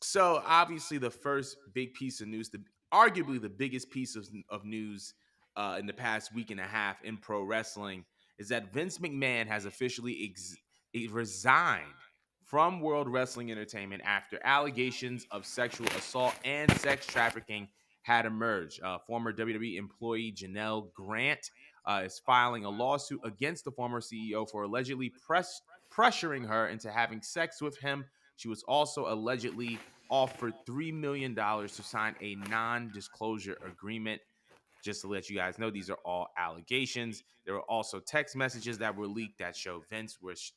So obviously, the first big piece of news, arguably the biggest piece of news in the past week and a half in pro wrestling, is that Vince McMahon has officially resigned from World Wrestling Entertainment after allegations of sexual assault and sex trafficking had emerged. Former WWE employee Janelle Grant is filing a lawsuit against the former CEO for allegedly pressuring her into having sex with him. She was also allegedly offered $3 million to sign a non-disclosure agreement. Just to let you guys know, these are all allegations. There were also text messages that were leaked that show Vince was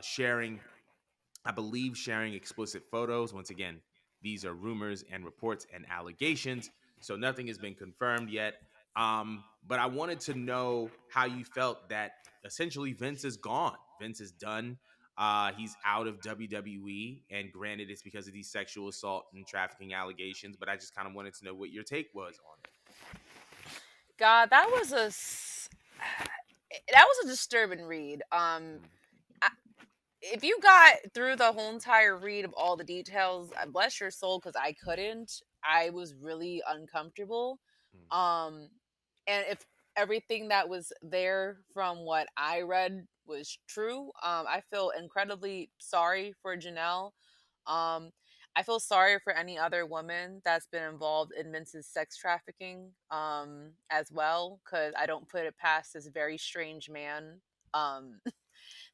sharing, I believe, sharing explicit photos. Once again, these are rumors and reports and allegations, so nothing has been confirmed yet. But I wanted to know how you felt that essentially Vince is gone. Vince is done. He's out of WWE, and granted, it's because of these sexual assault and trafficking allegations. But I just kind of wanted to know what your take was on it. God, that was a disturbing read. Mm, I, if you got through the whole entire read of all the details, bless your soul, because I couldn't. I was really uncomfortable. mm, Um, and if everything that was there from what I read was true, I feel incredibly sorry for Janelle. Um, I feel sorry for any other woman that's been involved in Vince's sex trafficking, as well, because I don't put it past this very strange man. Um,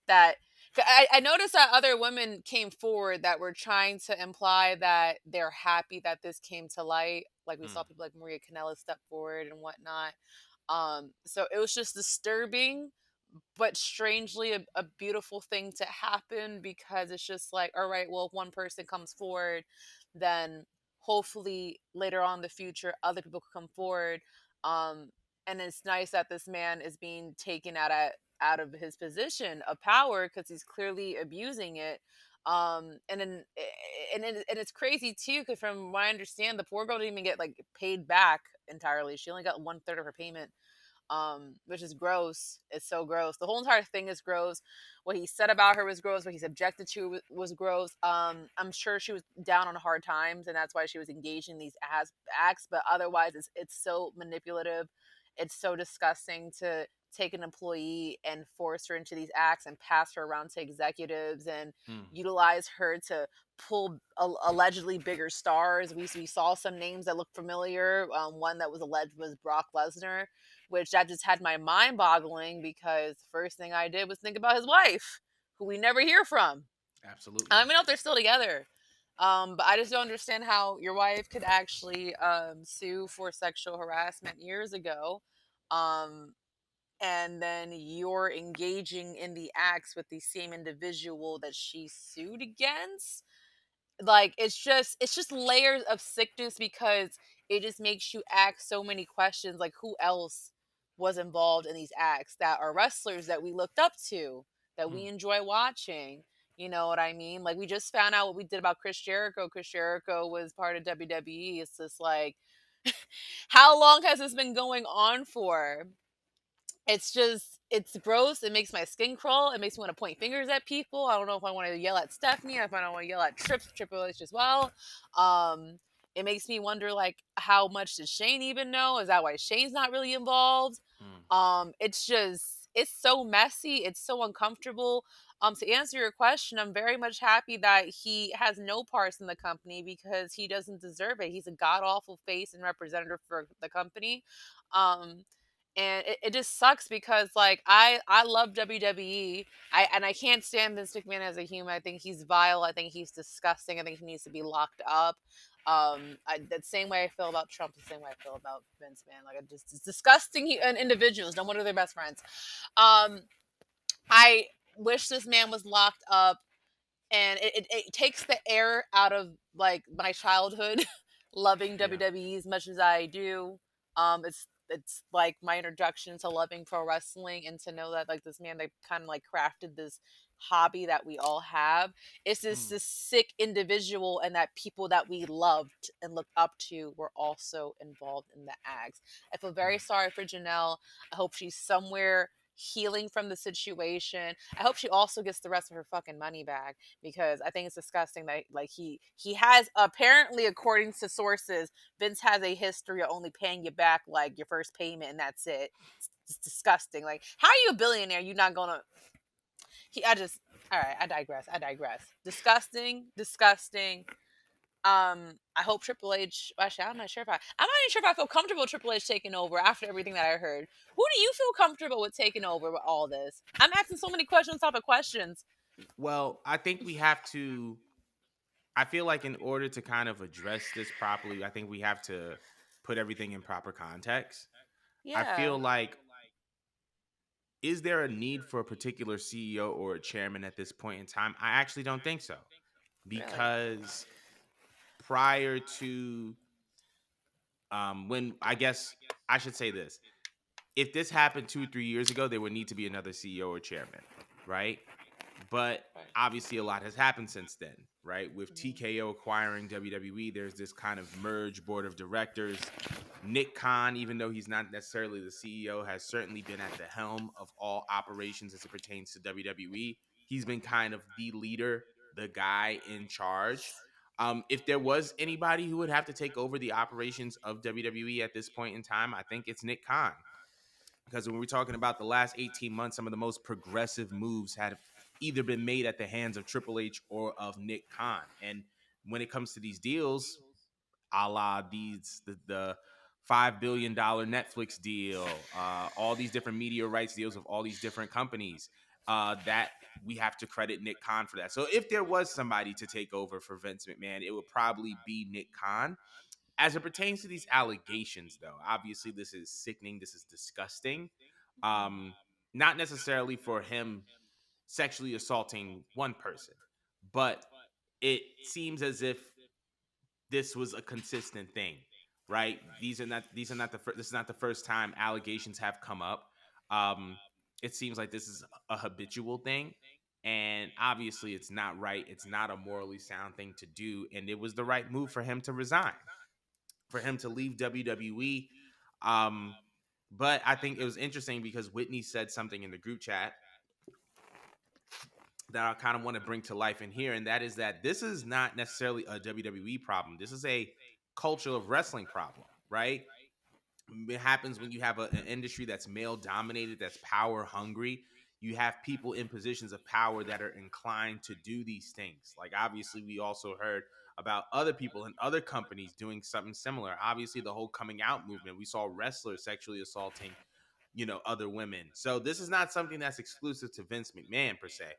that I noticed that other women came forward that were trying to imply that they're happy that this came to light. Like we mm, saw people like Maria Canella step forward and whatnot. So it was just disturbing, but strangely a beautiful thing to happen, because it's just like, all right, well, if one person comes forward, then hopefully later on in the future other people could come forward. um and it's nice that this man is being taken out of his position of power, because he's clearly abusing it. And then and it's crazy too, because from what I understand, the poor girl didn't even get like paid back entirely. She only got one third of her payment, which is gross. It's so gross. The whole entire thing is gross. What he said about her was gross. What he's objected to was gross. I'm sure she was down on hard times, and that's why she was engaging in these acts. But otherwise, it's so manipulative. It's so disgusting to take an employee and force her into these acts and pass her around to executives and mm. utilize her to pull allegedly bigger stars. We saw some names that looked familiar. One that was alleged was Brock Lesnar, which that just had my mind boggling, because first thing I did was think about his wife, who we never hear from. I Absolutely. don't even know if they're still together. But I just don't understand how your wife could actually sue for sexual harassment years ago. Um, and then you're engaging in the acts with the same individual that she sued against. Like, it's just layers of sickness, because it just makes you ask so many questions, like who else was involved in these acts that are wrestlers that we looked up to, that we Mm. enjoy watching. You know what I mean? Like, we just found out what we did about Chris Jericho. Chris Jericho was part of WWE. It's just like, how long has this been going on for? It's gross. It makes my skin crawl. It makes me want to point fingers at people. I don't know if I want to yell at Stephanie, if I don't want to yell at Triple H as well. um it makes me wonder, like, how much does Shane even know? Is that why Shane's not really involved? Mm. It's so messy, it's so uncomfortable. To answer your question, I'm very much happy that he has no parts in the company, because he doesn't deserve it. He's a god awful face and representative for the company. um and it just sucks, because like I love WWE. I can't stand Vince McMahon as a human. I think he's vile. I think he's disgusting. I think he needs to be locked up. The same way I feel about Trump, the same way I feel about Vince, man. Like, it's disgusting individuals. No wonder they're best friends. Um, I wish this man was locked up, and it takes the air out of like my childhood loving Yeah. WWE as much as I do. It's like my introduction to loving pro wrestling, and to know that like this man, they kind of like crafted this hobby that we all have. It's Mm. this sick individual, and that people that we loved and looked up to were also involved in the acts. I feel Mm. very sorry for Janelle. I hope she's somewhere healing from the situation. I hope she also gets the rest of her fucking money back, because I think it's disgusting that like he has, apparently according to sources, Vince has a history of only paying you back like your first payment and that's it. It's disgusting. Like, how are you a billionaire? You're not gonna. I just. All right. I digress. I digress. Disgusting. Disgusting. I hope Triple H. Actually, I'm not sure if I'm not even sure if I feel comfortable with Triple H taking over after everything that I heard. Who do you feel comfortable with taking over with all this? I'm asking so many questions on top of questions. Well, I think we have to. I feel like in order to kind of address this properly, I think we have to put everything in proper context. I Yeah. feel like, is there a need for a particular CEO or a chairman at this point in time? I actually don't think so, Really. because prior to when, I guess I should say this, if this happened 2 3 years ago, there would need to be another CEO or chairman, right? But Right. obviously a lot has happened since then, right? With Mhm. TKO acquiring WWE, there's this kind of merge board of directors. Nick Khan, even though he's not necessarily the CEO, has certainly been at the helm of all operations as it pertains to WWE. He's been kind of the leader, the guy in charge. If there was anybody who would have to take over the operations of WWE at this point in time, I think it's Nick Khan, because when we're talking about the last 18 months, some of the most progressive moves have either been made at the hands of Triple H or of Nick Khan. And when it comes to these deals, a la the $5 billion Netflix deal, all these different media rights deals of all these different companies, that we have to credit Nick Khan for that. So if there was somebody to take over for Vince McMahon, it would probably be Nick Khan. As it pertains to these allegations, though, obviously this is sickening. This is disgusting. Um, Not necessarily for him sexually assaulting one person, but it seems as if this was a consistent thing, right? These are not this is not the first time allegations have come up. Um, it seems like this is a habitual thing, and obviously it's not right. It's not a morally sound thing to do, and it was the right move for him to resign, for him to leave WWE. Um, but I think it was interesting because Whitney said something in the group chat that I kind of want to bring to life in here, and that is that this is not necessarily a WWE problem. This is a culture of wrestling problem, right? It happens when you have an industry that's male dominated, that's power hungry. You have people in positions of power that are inclined to do these things. Like, obviously, we also heard about other people in other companies doing something similar. Obviously, the whole coming out movement, we saw wrestlers sexually assaulting, other women. So this is not something that's exclusive to Vince McMahon per se.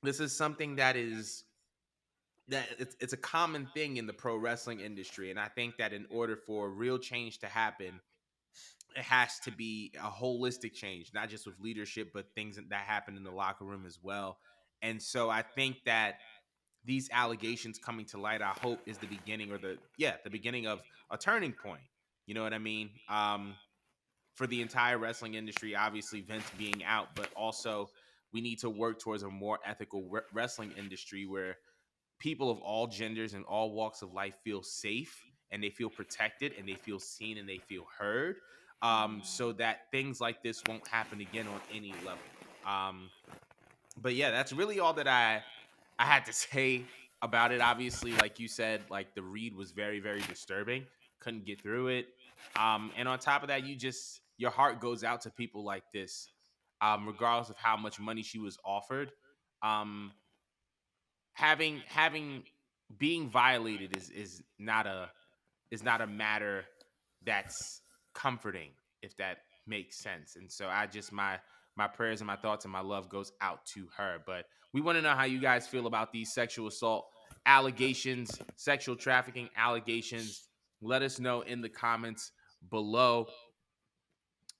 This is something that it's a common thing in the pro wrestling industry, and I think that in order for real change to happen, it has to be a holistic change, not just with leadership, but things that happen in the locker room as well. And so I think that these allegations coming to light, I hope, is the beginning, or the beginning of a turning point. You know what I mean? For the entire wrestling industry, obviously Vince being out, but also we need to work towards a more ethical wrestling industry where people of all genders and all walks of life feel safe, and they feel protected, and they feel seen, and they feel heard, so Mhm. that things like this won't happen again on any level. um, but yeah, that's really all that I had to say about it. Obviously, like you said, like the read was very, very disturbing. Couldn't get through it. And on top of that, your heart goes out to people like this, regardless of how much money she was offered. Um, having being violated is not a matter that's comforting, if that makes sense. And so I just my prayers and my thoughts and my love goes out to her. But we want to know how you guys feel about these sexual assault allegations, sexual trafficking allegations. Let us know in the comments below.